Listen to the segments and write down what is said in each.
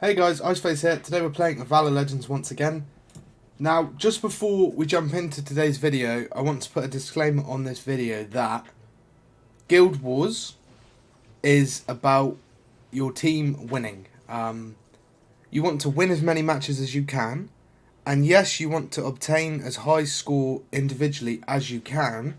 Hey guys, Iceface here. Today we're playing Valor Legends once again. Now, just before we jump into today's video, I want to put a disclaimer on this video that Guild Wars is about your team winning. You want to win as many matches as you can, and yes, you want to obtain as high score individually as you can,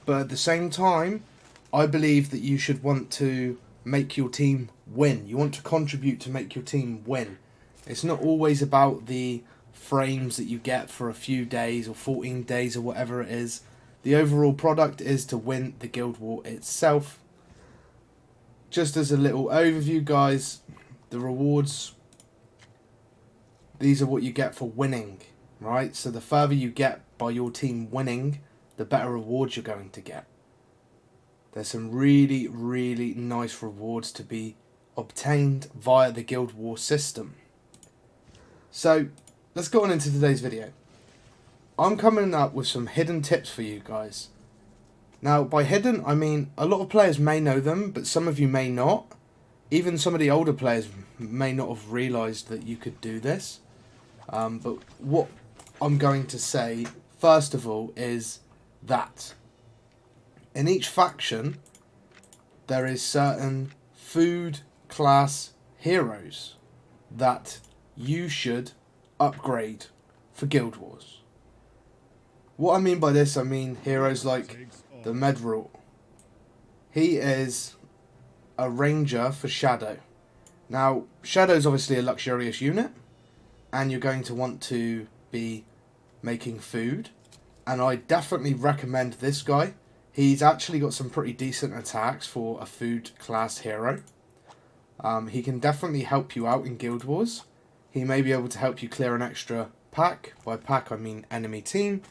but at the same time, I believe that you should want to make your team win. You want to contribute to make your team win. It's not always about the frames that you get for a few days or 14 days or whatever it is. The overall product is to win the Guild War itself. Just as a little overview, guys, the rewards, these are what you get for winning, right? So the further you get by your team winning, the better rewards you're going to get. There's some really, really nice rewards to be obtained via the Guild War system. So, let's go on into today's video. I'm coming up with some hidden tips for you guys. Now, by hidden, I mean a lot of players may know them, but some of you may not. Even some of the older players may not have realised that you could do this. But what I'm going to say, first of all, is that in each faction, there is certain food class heroes that you should upgrade for Guild Wars. What I mean by this, I mean heroes like the Medril. He is a ranger for Shadow. Now, Shadow is obviously a luxurious unit, and you're going to want to be making food, and I definitely recommend this guy. He's actually got some pretty decent attacks for a food class hero. He can definitely help you out in Guild Wars. He may be able to help you clear an extra pack. By pack I mean enemy team,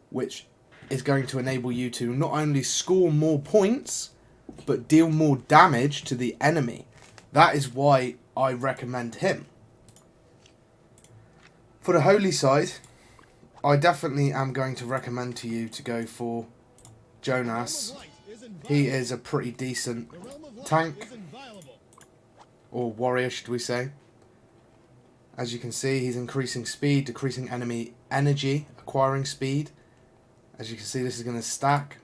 which is going to enable you to not only score more points, but deal more damage to the enemy. That is why I recommend him. For the holy side, I definitely am going to recommend to you to go for Jonas. He is a pretty decent tank, or warrior should we say. As you can see, he's increasing speed, decreasing enemy energy, acquiring speed. As you can see, this is going to stack.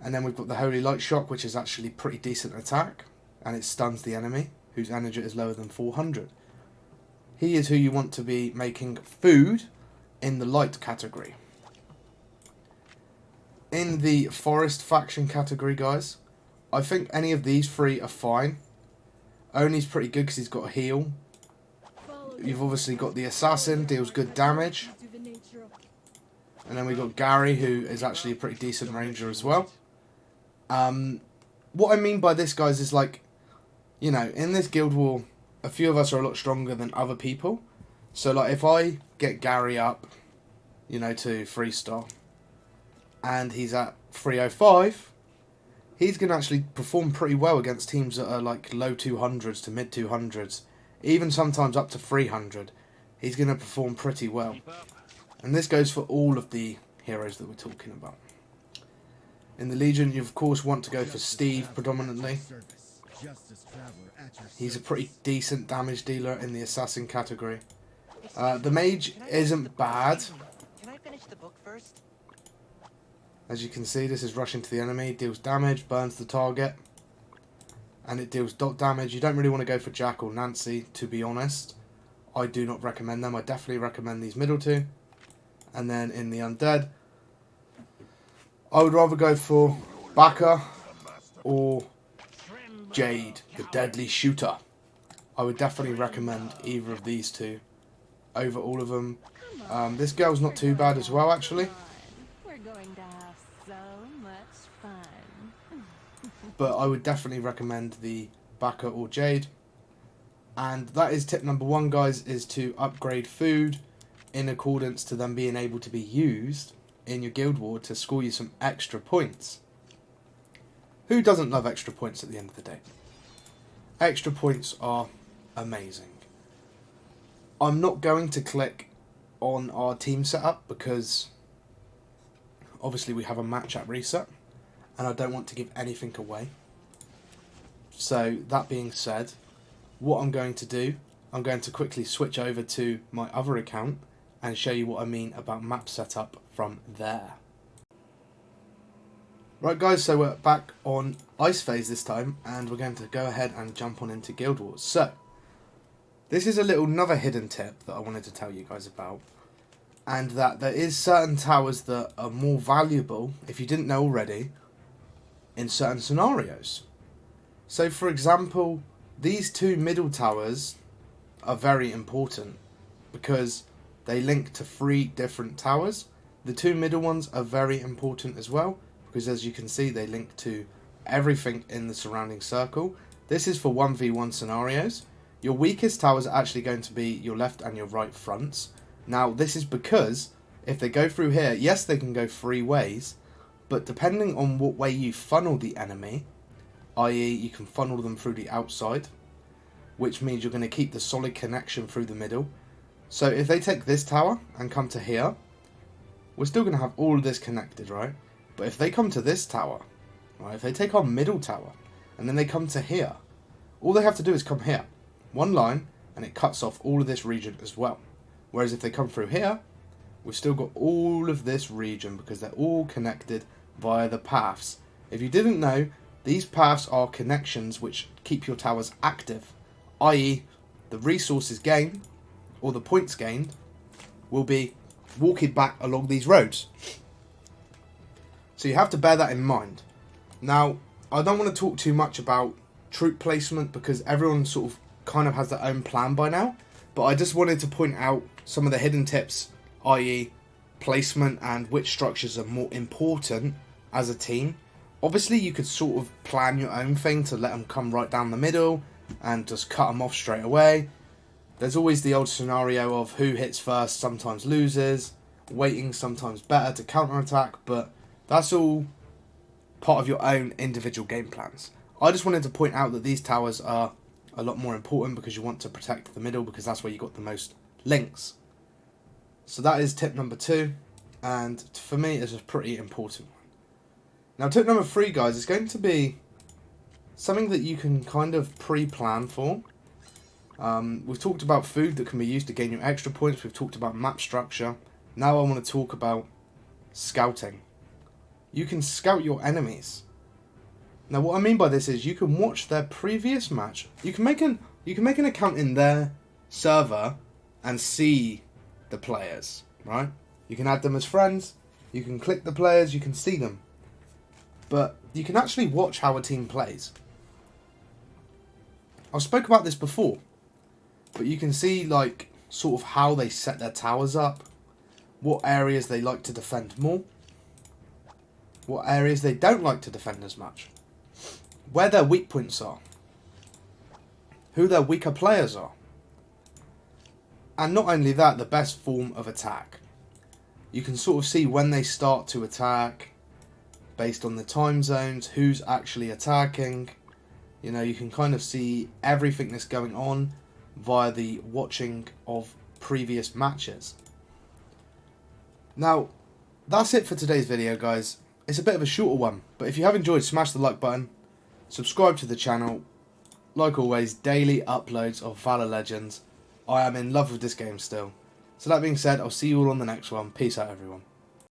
And then we've got the Holy Light Shock, which is actually pretty decent attack, and it stuns the enemy, whose energy is lower than 400. He is who you want to be making food in the light category. In the forest faction category, guys, I think any of these three are fine. Oni's pretty good because he's got a heal. You've obviously got the assassin, deals good damage. And then we've got Gary, who is actually a pretty decent ranger as well. What I mean by this, guys, is like, you know, in this Guild War, a few of us are a lot stronger than other people. So, like, if I get Gary up, you know, to 3-star, and he's at 305, he's going to actually perform pretty well against teams that are like low 200s to mid 200s, even sometimes up to 300. He's going to perform pretty well. And this goes for all of the heroes that we're talking about. In the Legion, you of course want to go for Steve predominantly. He's a pretty decent damage dealer in the assassin category. The mage isn't bad. Can I finish the book first? As you can see, this is rushing to the enemy, deals damage, burns the target, and it deals dot damage. You don't really want to go for Jack or Nancy, to be honest. I do not recommend them. I definitely recommend these middle two. And then in the undead, I would rather go for Baka or Jade, the deadly shooter. I would definitely recommend either of these two over all of them. This girl's not too bad as well, actually. But I would definitely recommend the Baka or Jade. And that is tip number one, guys, is to upgrade food in accordance to them being able to be used in your Guild War to score you some extra points. Who doesn't love extra points at the end of the day? Extra points are amazing. I'm not going to click on our team setup because obviously we have a match at reset, and I don't want to give anything away. So that being said, what I'm going to do I'm going to quickly switch over to my other account and show you what I mean about map setup from there. Right guys, so we're back on Ice Phase this time, and we're going to go ahead and jump on into Guild Wars. So, this is another hidden tip that I wanted to tell you guys about, and that there is certain towers that are more valuable, if you didn't know already, in certain scenarios. So for example, these two middle towers are very important because they link to 3 different towers. The 2 middle ones are very important as well, because as you can see they link to everything in the surrounding circle. This is for 1v1 scenarios. Your weakest towers are actually going to be your left and your right fronts. Now this is because if they go through here, yes they can go 3 ways, but depending on what way you funnel the enemy, i.e. you can funnel them through the outside, which means you're going to keep the solid connection through the middle. So if they take this tower and come to here, we're still going to have all of this connected, right? But if they come to this tower, right, if they take our middle tower, and then they come to here, all they have to do is come here. One line, and it cuts off all of this region as well. Whereas if they come through here, we've still got all of this region because they're all connected via the paths. If you didn't know, these paths are connections which keep your towers active, i.e. the resources gained, or the points gained, will be walking back along these roads. So you have to bear that in mind. Now, I don't want to talk too much about troop placement because everyone sort of kind of has their own plan by now, but I just wanted to point out some of the hidden tips, i.e. placement and which structures are more important as a team. Obviously you could sort of plan your own thing to let them come right down the middle and just cut them off straight away. There's always the old scenario of who hits first sometimes loses, waiting sometimes better to counterattack, but that's all part of your own individual game plans. I just wanted to point out that these towers are a lot more important because you want to protect the middle because that's where you got the most links. So that is tip number 2, and for me it's a pretty important one. Now tip number 3 guys is going to be something that you can kind of pre-plan for. We've talked about food that can be used to gain you extra points, we've talked about map structure. Now I want to talk about scouting. You can scout your enemies. Now what I mean by this is you can watch their previous match. You can make an account in their server and see the players, right? You can add them as friends, you can click the players, you can see them. But you can actually watch how a team plays. I've spoke about this before, but you can see like sort of how they set their towers up, what areas they like to defend more, what areas they don't like to defend as much, where their weak points are, who their weaker players are, and not only that, the best form of attack. You can sort of see when they start to attack based on the time zones, who's actually attacking. You know, you can kind of see everything that's going on via the watching of previous matches. Now, that's it for today's video guys. It's a bit of a shorter one, but if you have enjoyed, smash the like button, subscribe to the channel. Like always, daily uploads of Valor Legends. I am in love with this game still. So that being said, I'll see you all on the next one. Peace out everyone.